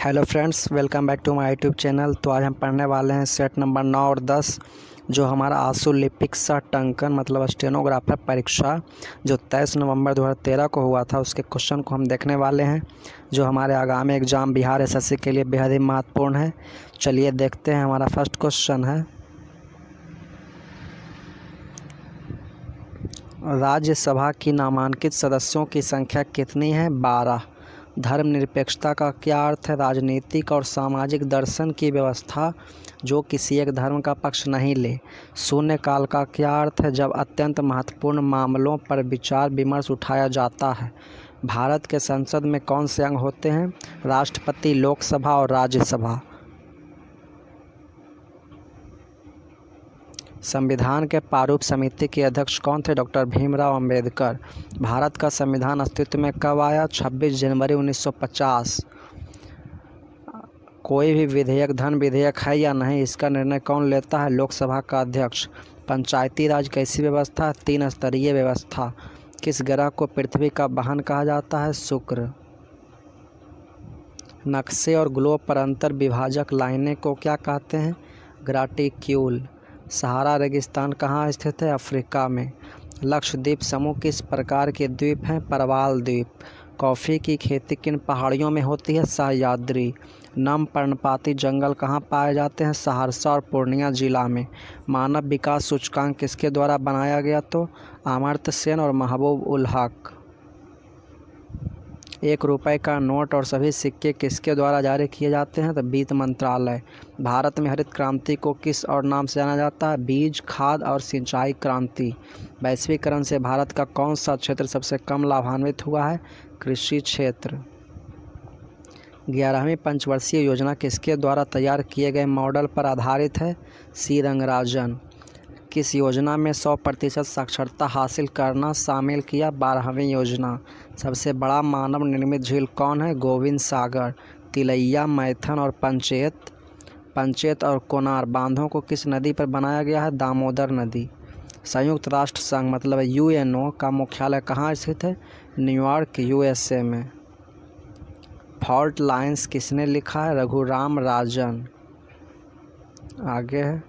Hello friends, welcome back to my YouTube channel. तो आज हम पढ़ने वाले हैं सेट नंबर 9 और 10 जो हमारा आशु लिपिक टंकन मतलब स्टेनोग्राफर परीक्षा जो 23 नवंबर 2013 को हुआ था, उसके क्वेश्चन को हम देखने वाले हैं जो हमारे आगामी एग्ज़ाम बिहार एसएससी के लिए बेहद ही महत्वपूर्ण है। चलिए देखते हैं। हमारा फर्स्ट क्वेश्चन है, राज्यसभा की नामांकित सदस्यों की संख्या कितनी है? 12। धर्मनिरपेक्षता का क्या अर्थ है? राजनीतिक और सामाजिक दर्शन की व्यवस्था जो किसी एक धर्म का पक्ष नहीं ले। शून्यकाल का क्या अर्थ है? जब अत्यंत महत्वपूर्ण मामलों पर विचार विमर्श उठाया जाता है। भारत के संसद में कौन से अंग होते हैं? राष्ट्रपति, लोकसभा और राज्यसभा। संविधान के प्रारूप समिति के अध्यक्ष कौन थे? डॉक्टर भीमराव अंबेडकर। भारत का संविधान अस्तित्व में कब आया? 26 जनवरी 1950। कोई भी विधेयक धन विधेयक है या नहीं, इसका निर्णय कौन लेता है? लोकसभा का अध्यक्ष। पंचायती राज कैसी व्यवस्था? 3 स्तरीय व्यवस्था। किस ग्रह को पृथ्वी का वाहन कहा जाता है? शुक्र। नक्शे और ग्लोब पर अंतर विभाजक लाइनें को क्या कहते हैं? ग्राटिक्यूल। सहारा रेगिस्तान कहाँ स्थित है? अफ्रीका में। लक्षद्वीप समूह किस प्रकार के द्वीप हैं? परवाल द्वीप। कॉफ़ी की खेती किन पहाड़ियों में होती है? सह्याद्री। नम पर्णपाती जंगल कहाँ पाए जाते हैं? सहरसा और पूर्णिया जिला में। मानव विकास सूचकांक किसके द्वारा बनाया गया? तो अमर्त्य सेन और महबूब उल हक। 1 रुपये का नोट और सभी सिक्के किसके द्वारा जारी किए जाते हैं? तो वित्त मंत्रालय। भारत में हरित क्रांति को किस और नाम से जाना जाता है? बीज, खाद और सिंचाई क्रांति। वैश्वीकरण से भारत का कौन सा क्षेत्र सबसे कम लाभान्वित हुआ है? कृषि क्षेत्र। 11वीं पंचवर्षीय योजना किसके द्वारा तैयार किए गए मॉडल पर आधारित है? सी रंगराजन। किस योजना में 100% साक्षरता हासिल करना शामिल किया? 12वीं योजना। सबसे बड़ा मानव निर्मित झील कौन है? गोविंद सागर। तिलैया, मैथन और पंचेत और कोनार बांधों को किस नदी पर बनाया गया है? दामोदर नदी। संयुक्त राष्ट्र संघ मतलब यूएनओ का मुख्यालय कहाँ स्थित है? न्यूयॉर्क, यूएसए में। फॉल्ट लाइन्स किसने लिखा है? रघुराम राजन। आगे है,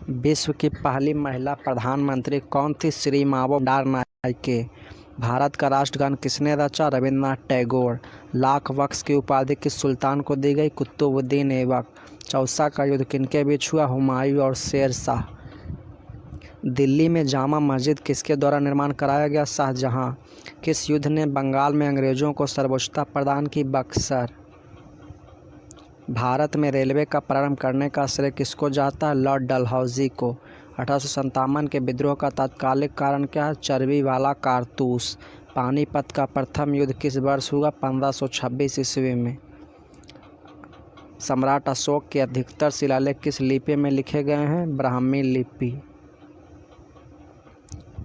विश्व की पहली महिला प्रधानमंत्री कौन थी? श्री मावो भंडारनायके। भारत का राष्ट्रगान किसने रचा? रविंद्रनाथ टैगोर। लाख बख्श की उपाधि किस सुल्तान को दी गई? कुतुबुद्दीन ऐबक। चौसा का युद्ध किनके बीच हुआ? हुमायूं और शेर शाह। दिल्ली में जामा मस्जिद किसके द्वारा निर्माण कराया गया? शाहजहां। किस युद्ध ने बंगाल में अंग्रेजों को सर्वोच्चता प्रदान की? बक्सर। भारत में रेलवे का प्रारंभ करने का श्रेय किसको जाता है? लॉर्ड डलहौजी को। 1857 के विद्रोह का तात्कालिक कारण क्या है? चर्बी वाला कारतूस। पानीपत का प्रथम युद्ध किस वर्ष हुआ? 1526 ईस्वी में। सम्राट अशोक के अधिकतर शिलालेख किस लिपि में लिखे गए हैं? ब्राह्मी लिपि।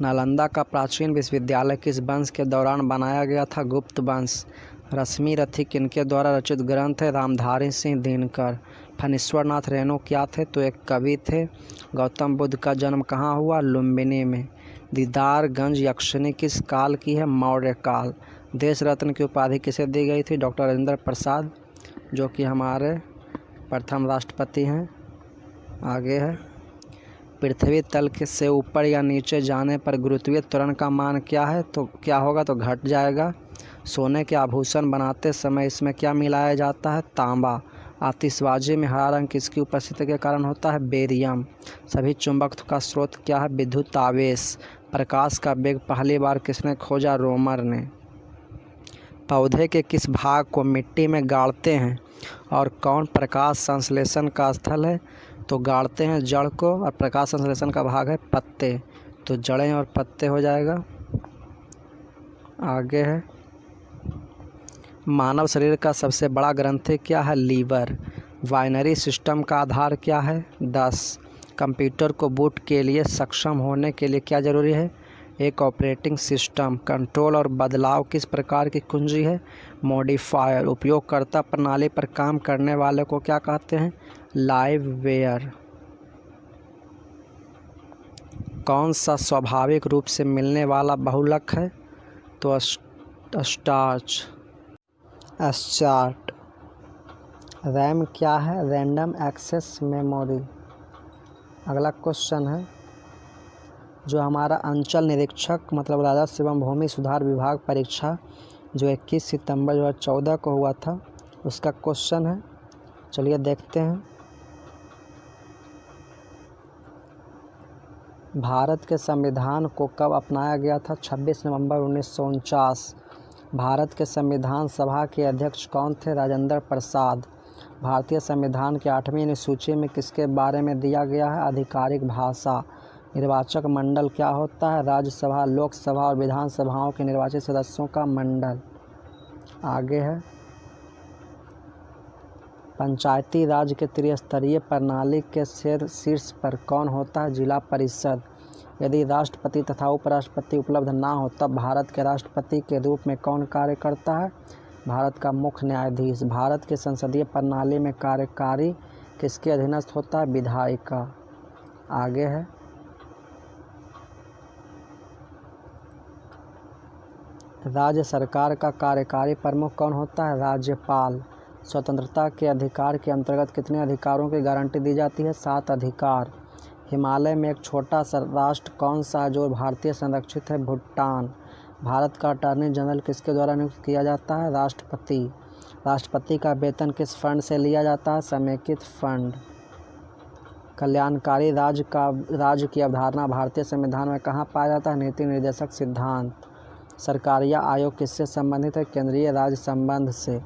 नालंदा का प्राचीन विश्वविद्यालय किस वंश के दौरान बनाया गया था? गुप्त वंश। रश्मि रथी किनके द्वारा रचित ग्रंथ है? रामधारी सिंह दिनकर। फणीश्वर नाथ रेणु क्या थे? तो एक कवि थे। गौतम बुद्ध का जन्म कहाँ हुआ? लुम्बिनी में। दीदारगंज यक्षिनी किस काल की है? मौर्य काल। देश रत्न की उपाधि किसे दी गई थी? डॉक्टर राजेंद्र प्रसाद जो कि हमारे प्रथम राष्ट्रपति हैं। आगे है, पृथ्वी तल के से ऊपर या नीचे जाने पर गुरुत्वीय त्वरण का मान क्या है? तो क्या होगा? तो घट जाएगा। सोने के आभूषण बनाते समय इसमें क्या मिलाया जाता है? तांबा। आतिशबाजी में हरा रंग किसकी उपस्थिति के कारण होता है? बेरियम। सभी चुंबक का स्रोत क्या है? विद्युत आवेश। प्रकाश का वेग पहली बार किसने खोजा? रोमर ने। पौधे के किस भाग को मिट्टी में गाड़ते हैं और कौन प्रकाश संश्लेषण का स्थल है? तो गाड़ते हैं जड़ को, और प्रकाश संश्लेषण का भाग है पत्ते। तो जड़ें और पत्ते हो जाएगा। आगे है, मानव शरीर का सबसे बड़ा ग्रंथि क्या है? लीवर। बाइनरी सिस्टम का आधार क्या है? 10। कंप्यूटर को बूट के लिए सक्षम होने के लिए क्या ज़रूरी है? एक ऑपरेटिंग सिस्टम। कंट्रोल और बदलाव किस प्रकार की कुंजी है? मॉडिफायर। उपयोगकर्ता प्रणाली पर काम करने वाले को क्या कहते हैं? लाइववेयर। कौन सा स्वाभाविक रूप से मिलने वाला बहुलक है? तो स्टार्च। स्टार्ट। रैम क्या है? Random access memory. अगला क्वेश्चन है, जो हमारा अंचल निरीक्षक मतलब राजस्व एवं भूमि सुधार विभाग परीक्षा जो 21 सितंबर 2014 को हुआ था, उसका क्वेश्चन है। चलिए देखते हैं। भारत के संविधान को कब अपनाया गया था? 26 नवंबर 1949। भारत के संविधान सभा के अध्यक्ष कौन थे? राजेंद्र प्रसाद। भारतीय संविधान की 8वीं अनुसूची में किसके बारे में दिया गया है? आधिकारिक भाषा। निर्वाचक मंडल क्या होता है? राज्यसभा, लोकसभा और विधानसभाओं के निर्वाचित सदस्यों का मंडल। आगे है, पंचायती राज के त्रिस्तरीय प्रणाली के शीर्ष पर कौन होता है? जिला परिषद। यदि राष्ट्रपति तथा उपराष्ट्रपति उपलब्ध ना हो तब भारत के राष्ट्रपति के रूप में कौन कार्य करता है? भारत का मुख्य न्यायाधीश। भारत की संसदीय प्रणाली में कार्यकारी किसके अधीनस्थ होता है? विधायिका। आगे है, राज्य सरकार का कार्यकारी प्रमुख कौन होता है? राज्यपाल। स्वतंत्रता के अधिकार के अंतर्गत कितने अधिकारों की गारंटी दी जाती है? 7 अधिकार। हिमालय में एक छोटा सा राष्ट्र कौन सा है जो भारतीय संरक्षित है? भूटान। भारत का अटॉर्नी जनरल किसके द्वारा नियुक्त किया जाता है? राष्ट्रपति। राष्ट्रपति का वेतन किस फंड से लिया जाता है? समेकित फंड। कल्याणकारी राज्य की अवधारणा भारतीय संविधान में कहाँ पाया जाता है? नीति निर्देशक सिद्धांत। सरकारिया आयोग किससे संबंधित है? केंद्रीय राज्य संबंध से।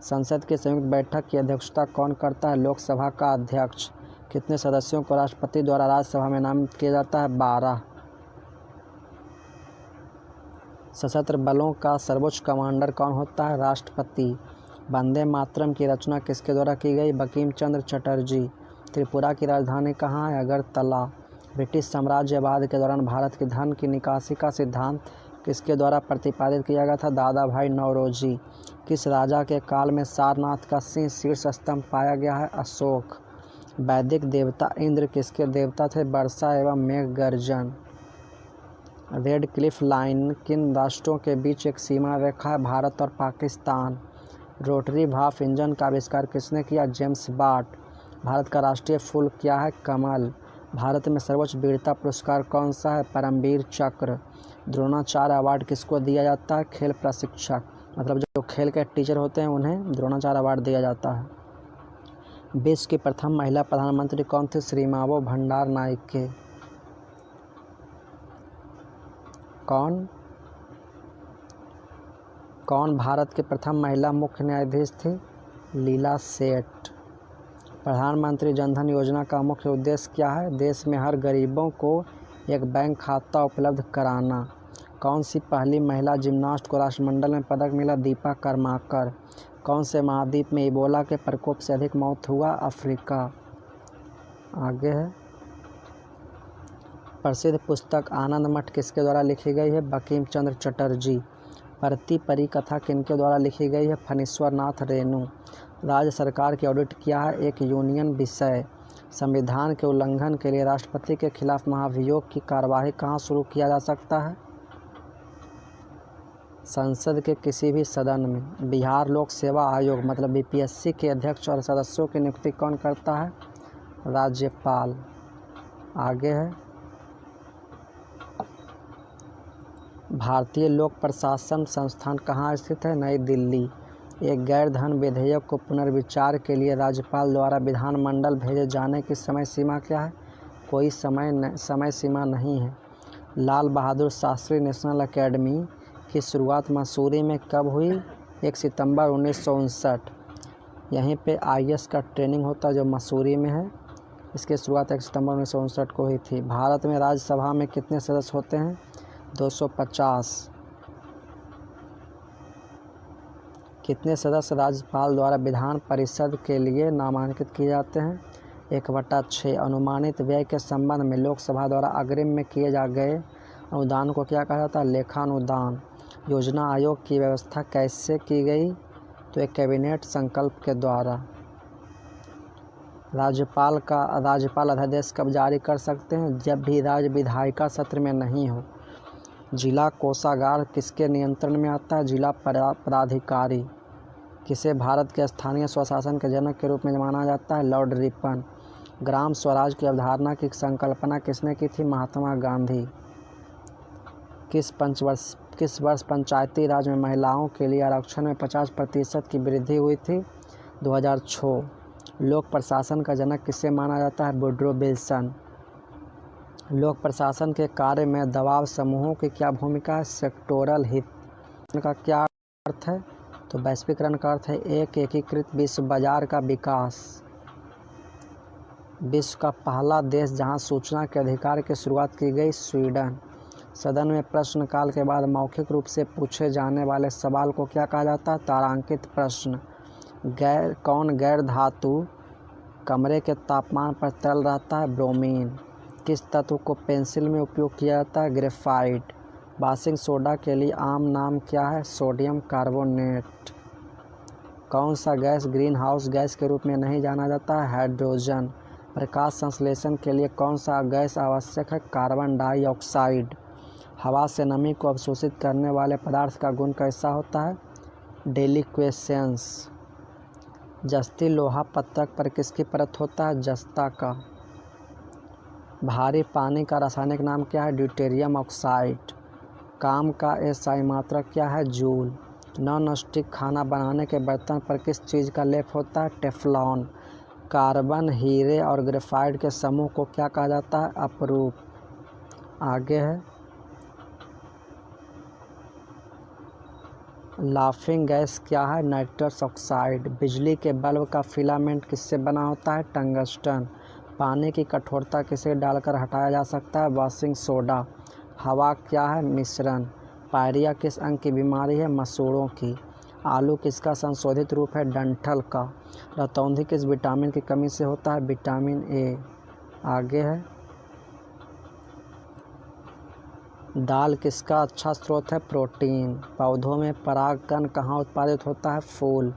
संसद की संयुक्त बैठक की अध्यक्षता कौन करता है? लोकसभा का अध्यक्ष। कितने सदस्यों को राष्ट्रपति द्वारा राज्यसभा में नामित किया जाता है? 12। सशस्त्र बलों का सर्वोच्च कमांडर कौन होता है? राष्ट्रपति। वंदे मातरम की रचना किसके द्वारा की गई? बंकिम चंद्र चटर्जी। त्रिपुरा की राजधानी कहाँ है? अगरतला। ब्रिटिश साम्राज्यवाद के दौरान भारत की धन की निकासी का सिद्धांत किसके द्वारा प्रतिपादित किया गया था? दादा भाई नौरोजी। किस राजा के काल में सारनाथ का सिंह शीर्ष स्तंभ पाया गया है? अशोक। वैदिक देवता इंद्र किसके देवता थे? वर्षा एवं मेघ गर्जन। रेड क्लिफ लाइन किन राष्ट्रों के बीच एक सीमा रेखा है? भारत और पाकिस्तान। रोटरी भाप इंजन का आविष्कार किसने किया? James Watt. भारत का राष्ट्रीय फूल क्या है? कमल। भारत में सर्वोच्च वीरता पुरस्कार कौन सा है? परमवीर चक्र। द्रोणाचार्य अवार्ड किसको दिया जाता है? खेल प्रशिक्षक, मतलब जो खेल के टीचर होते हैं उन्हें द्रोणाचार्य अवार्ड दिया जाता है। विश्व की प्रथम महिला प्रधानमंत्री कौन थी? श्रीमावो भंडार नायके। कौन भारत की प्रथम महिला मुख्य न्यायाधीश थी? लीला सेठ। प्रधानमंत्री जनधन योजना का मुख्य उद्देश्य क्या है? देश में हर गरीबों को एक बैंक खाता उपलब्ध कराना। कौन सी पहली महिला जिम्नास्ट को राष्ट्रमंडल में पदक मिला? दीपा कर्माकर। कौन से महाद्वीप में इबोला के प्रकोप से अधिक मौत हुआ? अफ्रीका। आगे है, प्रसिद्ध पुस्तक आनंद मठ किसके द्वारा लिखी गई है? बंकिम चंद्र चटर्जी। परती परी कथा किनके द्वारा लिखी गई है? फणीश्वर नाथ रेणु। राज्य सरकार की ऑडिट क्या है? एक यूनियन विषय। संविधान के उल्लंघन के लिए राष्ट्रपति के खिलाफ महाभियोग की कार्यवाही कहाँ शुरू किया जा सकता है? संसद के किसी भी सदन में। बिहार लोक सेवा आयोग मतलब बीपीएससी के अध्यक्ष और सदस्यों की नियुक्ति कौन करता है? राज्यपाल। आगे है, भारतीय लोक प्रशासन संस्थान कहाँ स्थित है? नई दिल्ली। एक गैर धन विधेयक को पुनर्विचार के लिए राज्यपाल द्वारा विधानमंडल भेजे जाने की समय सीमा क्या है? कोई समय सीमा नहीं है। लाल बहादुर शास्त्री नेशनल एकेडमी की शुरुआत मसूरी में कब हुई? 1 सितंबर 1959। यहीं पे आईएएस का ट्रेनिंग होता है जो मसूरी में है। इसकी शुरुआत 1 सितंबर 1959 को हुई थी। भारत में राज्यसभा में कितने सदस्य होते हैं? 250। कितने सदस्य राज्यपाल द्वारा विधान परिषद के लिए नामांकित किए जाते हैं? 1/6। अनुमानित व्यय के संबंध में लोकसभा द्वारा अग्रिम में किए जा गए अनुदान को क्या कहा जाता है? लेखानुदान। योजना आयोग की व्यवस्था कैसे की गई? तो एक कैबिनेट संकल्प के द्वारा। राज्यपाल अध्यादेश कब जारी कर सकते हैं? जब भी राज्य विधायिका सत्र में नहीं हो। जिला कोषागार किसके नियंत्रण में आता है? जिला पदाधिकारी। किसे भारत के स्थानीय स्वशासन के जनक के रूप में माना जाता है? Lord Ripon. ग्राम स्वराज की अवधारणा की संकल्पना किसने की थी? महात्मा गांधी। किस वर्ष पंचायती राज में महिलाओं के लिए आरक्षण में 50% की वृद्धि हुई थी? 2006। लोक प्रशासन का जनक किसे माना जाता है? Woodrow Wilson. लोक प्रशासन के कार्य में दबाव समूहों की क्या भूमिका है? सेक्टोरल हित। का क्या अर्थ है? तो वैश्वीकरण का अर्थ है एक एकीकृत विश्व बाजार का विकास। विश्व का पहला देश जहां सूचना के अधिकार की शुरुआत की गई, स्वीडन। सदन में प्रश्नकाल के बाद मौखिक रूप से पूछे जाने वाले सवाल को क्या कहा जाता है? तारांकित प्रश्न। कौन गैर धातु कमरे के तापमान पर तरल रहता है? ब्रोमीन। किस तत्व को पेंसिल में उपयोग किया जाता है? ग्रेफाइट। वाशिंग सोडा के लिए आम नाम क्या है? Sodium carbonate. कौन सा गैस ग्रीन हाउस गैस के रूप में नहीं जाना जाता है? हाइड्रोजन। प्रकाश संश्लेषण के लिए कौन सा गैस आवश्यक है? Carbon dioxide. हवा से नमी को अवशोषित करने वाले पदार्थ का गुण कैसा होता है? डेलिक्वेसेंस। जस्ती लोहा पत्रक पर किसकी परत होता है? जस्ता का। भारी पानी का रासायनिक नाम क्या है? Deuterium oxide. काम का एसआई मात्रक क्या है? जूल। नॉन स्टिक खाना बनाने के बर्तन पर किस चीज़ का लेप होता है? टेफ्लॉन। कार्बन, हीरे और ग्रेफाइट के समूह को क्या कहा जाता है? अपरूप। आगे है लाफिंग गैस क्या है? Nitrous oxide. बिजली के बल्ब का फिलामेंट किससे बना होता है? टंगस्टन। पानी की कठोरता किसे डालकर हटाया जा सकता है? Washing soda. हवा क्या है? मिश्रण। पायरिया किस अंग की बीमारी है? मसूड़ों की। आलू किसका संशोधित रूप है? डंठल का। रतौंधी किस विटामिन की कमी से होता है? Vitamin A. आगे है दाल किसका अच्छा स्रोत है? प्रोटीन। पौधों में परागकण कहाँ उत्पादित होता है? फूल।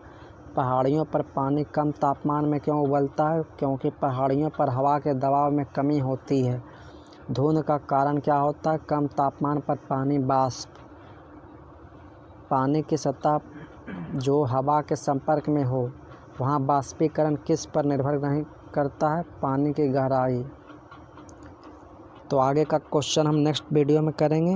पहाड़ियों पर पानी कम तापमान में क्यों उबलता है? क्योंकि पहाड़ियों पर हवा के दबाव में कमी होती है। धुंध का कारण क्या होता है? कम तापमान पर पानी वाष्प। पानी की सतह जो हवा के संपर्क में हो वहाँ वाष्पीकरण किस पर निर्भर नहीं करता है? पानी की गहराई। तो आगे का क्वेश्चन हम नेक्स्ट वीडियो में करेंगे।